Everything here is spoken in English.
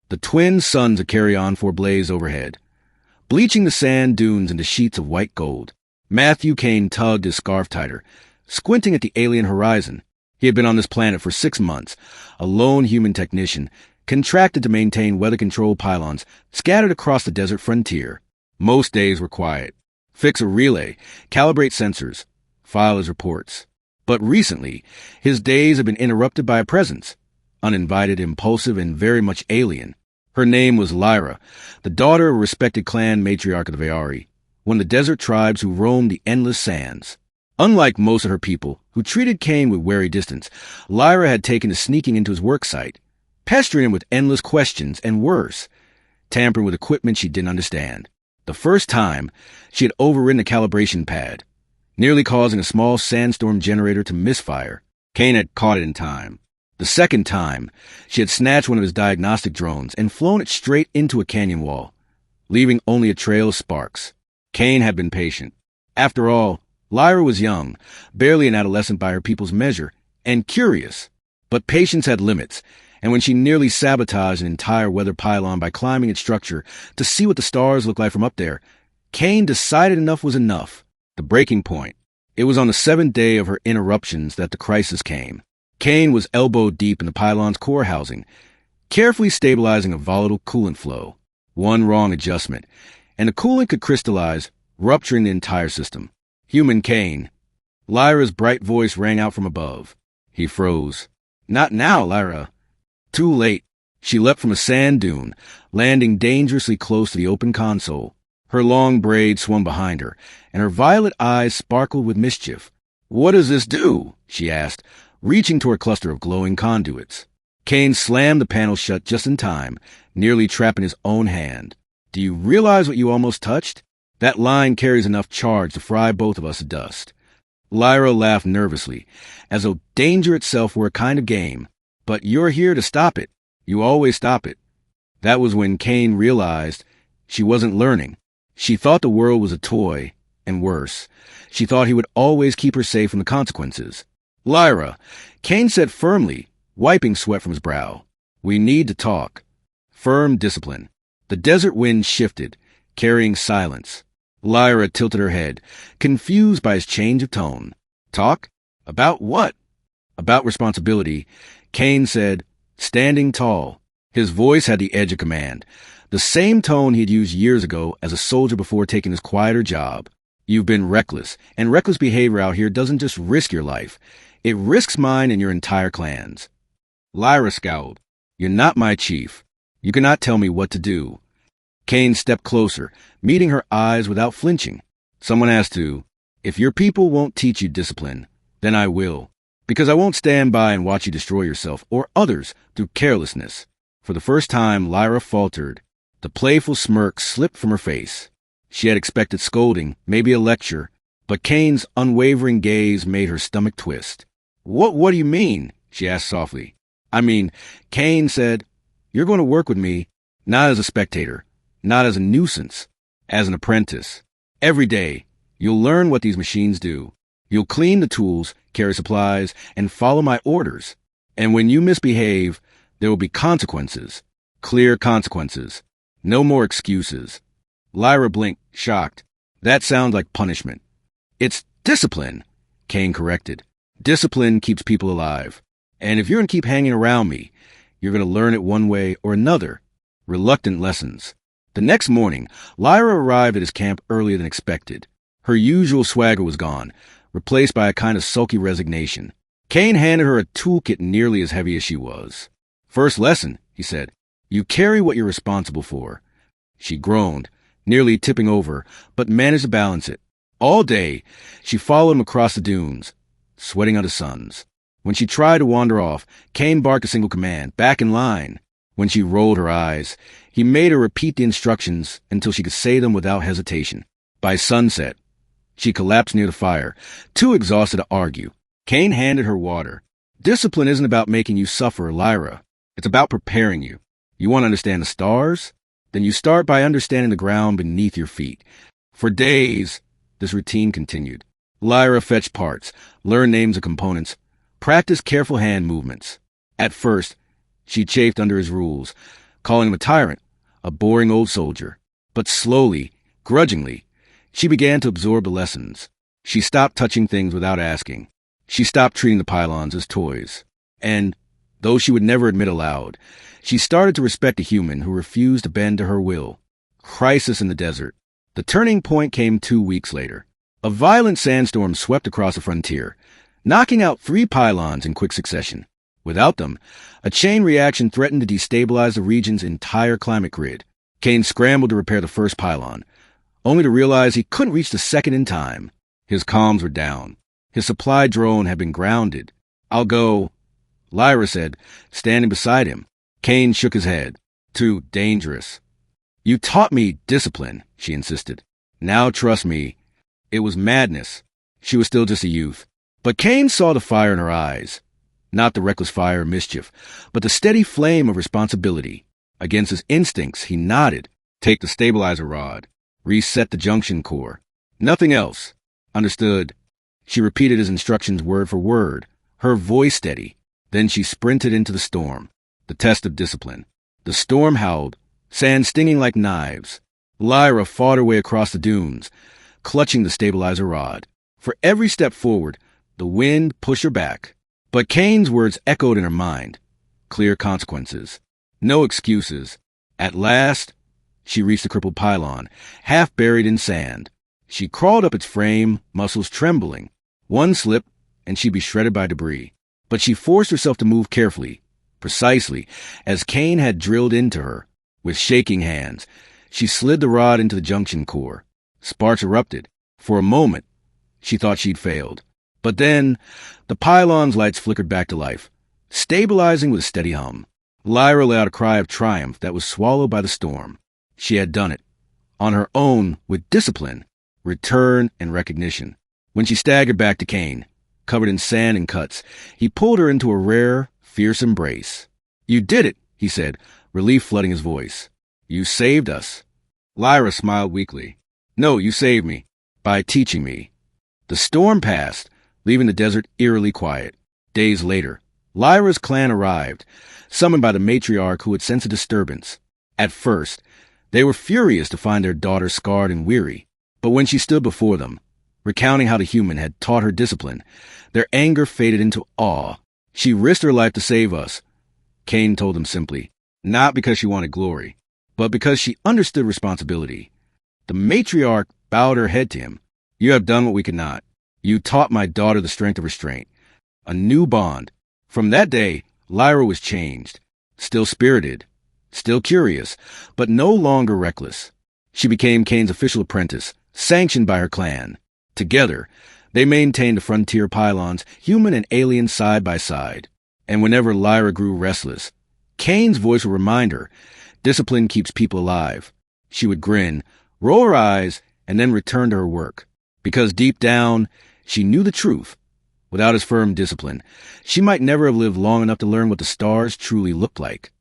The twin suns of Carrion forblaze overhead, bleaching the sand dunes into sheets of white gold. Matthew Kane tugged his scarf tighter, squinting at the alien horizon. He had been on this planet for 6 months, a lone human technician, contracted to maintain weather-control pylons scattered across the desert frontier. Most days were quiet. Fix a relay, calibrate sensors, file his reports. But recently, his days had been interrupted by a presence, uninvited, impulsive, and very much alien. Her name was Lyra, the daughter of a respected clan matriarch of the Veari, one of the desert tribes who roamed the endless sands. Unlike most of her people, who treated Kane with wary distance, Lyra had taken to sneaking into his work site, pestering him with endless questions, and worse, tampering with equipment she didn't understand. The first time, she had overridden a calibration pad, nearly causing a small sandstorm generator to misfire. Kane had caught it in time. The second time, she had snatched one of his diagnostic drones and flown it straight into a canyon wall, leaving only a trail of sparks. Kane had been patient. After all, Lyra was young, barely an adolescent by her people's measure, and curious. But patience had limits, and when she nearly sabotaged an entire weather pylon by climbing its structure to see what the stars looked like from up there, Kane decided enough was enough. The breaking point. It was on the 7th day of her interruptions that the crisis came. Kane was elbow deep in the pylon's core housing, carefully stabilizing a volatile coolant flow. One wrong adjustment, and the coolant could crystallize, rupturing the entire system. Human Kane. Lyra's bright voice rang out from above. He froze. Not now, Lyra. Too late. She leapt from a sand dune, landing dangerously close to the open console. Her long braids swung behind her, and her violet eyes sparkled with mischief. What does this do? She asked, reaching toward a cluster of glowing conduits. Kane slammed the panel shut just in time, nearly trapping his own hand. Do you realize what you almost touched? That line carries enough charge to fry both of us to dust. Lyra laughed nervously, as though danger itself were a kind of game. But you're here to stop it. You always stop it. That was when Kane realized she wasn't learning. She thought the world was a toy, and worse, she thought he would always keep her safe from the consequences. Lyra, Kane said firmly, wiping sweat from his brow. We need to talk. Firm discipline. The desert wind shifted, carrying silence. Lyra tilted her head, confused by his change of tone. Talk? About what? About responsibility. Kane said, standing tall. His voice had the edge of command, the same tone he had used years ago as a soldier before taking his quieter job. You've been reckless, and reckless behavior out here doesn't just risk your life. It risks mine and your entire clan's. Lyra scowled. You're not my chief. You cannot tell me what to do. Kane stepped closer, meeting her eyes without flinching. Someone has to. If your people won't teach you discipline, then I will. Because I won't stand by and watch you destroy yourself or others through carelessness. For the first time, Lyra faltered. The playful smirk slipped from her face. She had expected scolding, maybe a lecture, but Kane's unwavering gaze made her stomach twist. What do you mean? She asked softly. I mean, Kane said, you're going to work with me, not as a spectator, not as a nuisance, as an apprentice. Every day, you'll learn what these machines do. You'll clean the tools, carry supplies, and follow my orders. And when you misbehave, there will be consequences. Clear consequences. No more excuses. Lyra blinked, shocked. That sounds like punishment. It's discipline, Kane corrected. Discipline keeps people alive. And if you're going to keep hanging around me, you're going to learn it one way or another. Reluctant lessons. The next morning, Lyra arrived at his camp earlier than expected. Her usual swagger was gone, replaced by a kind of sulky resignation. Kane handed her a toolkit nearly as heavy as she was. First lesson, he said. You carry what you're responsible for. She groaned, nearly tipping over, but managed to balance it. All day, she followed him across the dunes, sweating out his suns. When she tried to wander off, Kane barked a single command, back in line. When she rolled her eyes, he made her repeat the instructions until she could say them without hesitation. By sunset, she collapsed near the fire, too exhausted to argue. Kane handed her water. Discipline isn't about making you suffer, Lyra. It's about preparing you. You want to understand the stars? Then you start by understanding the ground beneath your feet. For days, this routine continued. Lyra fetched parts, learned names of components, practiced careful hand movements. At first, she chafed under his rules, calling him a tyrant, a boring old soldier. But slowly, grudgingly, she began to absorb the lessons. She stopped touching things without asking. She stopped treating the pylons as toys. And, though she would never admit aloud, she started to respect a human who refused to bend to her will. Crisis in the desert. The turning point came 2 weeks later. A violent sandstorm swept across the frontier, knocking out 3 pylons in quick succession. Without them, a chain reaction threatened to destabilize the region's entire climate grid. Kane scrambled to repair the first pylon, only to realize he couldn't reach the second in time. His comms were down. His supply drone had been grounded. "I'll go," Lyra said, standing beside him. Kane shook his head. "Too dangerous." "You taught me discipline," she insisted. "Now trust me." It was madness. She was still just a youth. But Kane saw the fire in her eyes. Not the reckless fire of mischief, but the steady flame of responsibility. Against his instincts, he nodded. "Take the stabilizer rod. Reset the junction core. Nothing else." "Understood." She repeated his instructions word for word, her voice steady. Then she sprinted into the storm. The test of discipline. The storm howled, sand stinging like knives. Lyra fought her way across the dunes, clutching the stabilizer rod. For every step forward, the wind pushed her back. But Kane's words echoed in her mind. Clear consequences. No excuses. At last, she reached the crippled pylon, half buried in sand. She crawled up its frame, muscles trembling. One slip, and she'd be shredded by debris. But she forced herself to move carefully, precisely, as Kane had drilled into her. With shaking hands, she slid the rod into the junction core. Sparks erupted. For a moment, she thought she'd failed. But then, the pylon's lights flickered back to life, stabilizing with a steady hum. Lyra let out a cry of triumph that was swallowed by the storm. She had done it. On her own, with discipline, return, and recognition. When she staggered back to Kane, covered in sand and cuts, he pulled her into a rare, fierce embrace. "You did it," he said, relief flooding his voice. "You saved us." Lyra smiled weakly. "No, you saved me. By teaching me." The storm passed, leaving the desert eerily quiet. Days later, Lyra's clan arrived, summoned by the matriarch who had sensed a disturbance. At first, they were furious to find their daughter scarred and weary. But when she stood before them, recounting how the human had taught her discipline, their anger faded into awe. "She risked her life to save us," Kane told them simply, not because she wanted glory, but because she understood responsibility. The matriarch bowed her head to him. "You have done what we could not. You taught my daughter the strength of restraint." A new bond. From that day, Lyra was changed. Still spirited, still curious, but no longer reckless. She became Kane's official apprentice, sanctioned by her clan. Together, they maintained the frontier pylons, human and alien side by side. And whenever Lyra grew restless, Kane's voice would remind her, discipline keeps people alive. She would grin, roll her eyes, and then return to her work. Because deep down, she knew the truth. Without his firm discipline, she might never have lived long enough to learn what the stars truly looked like.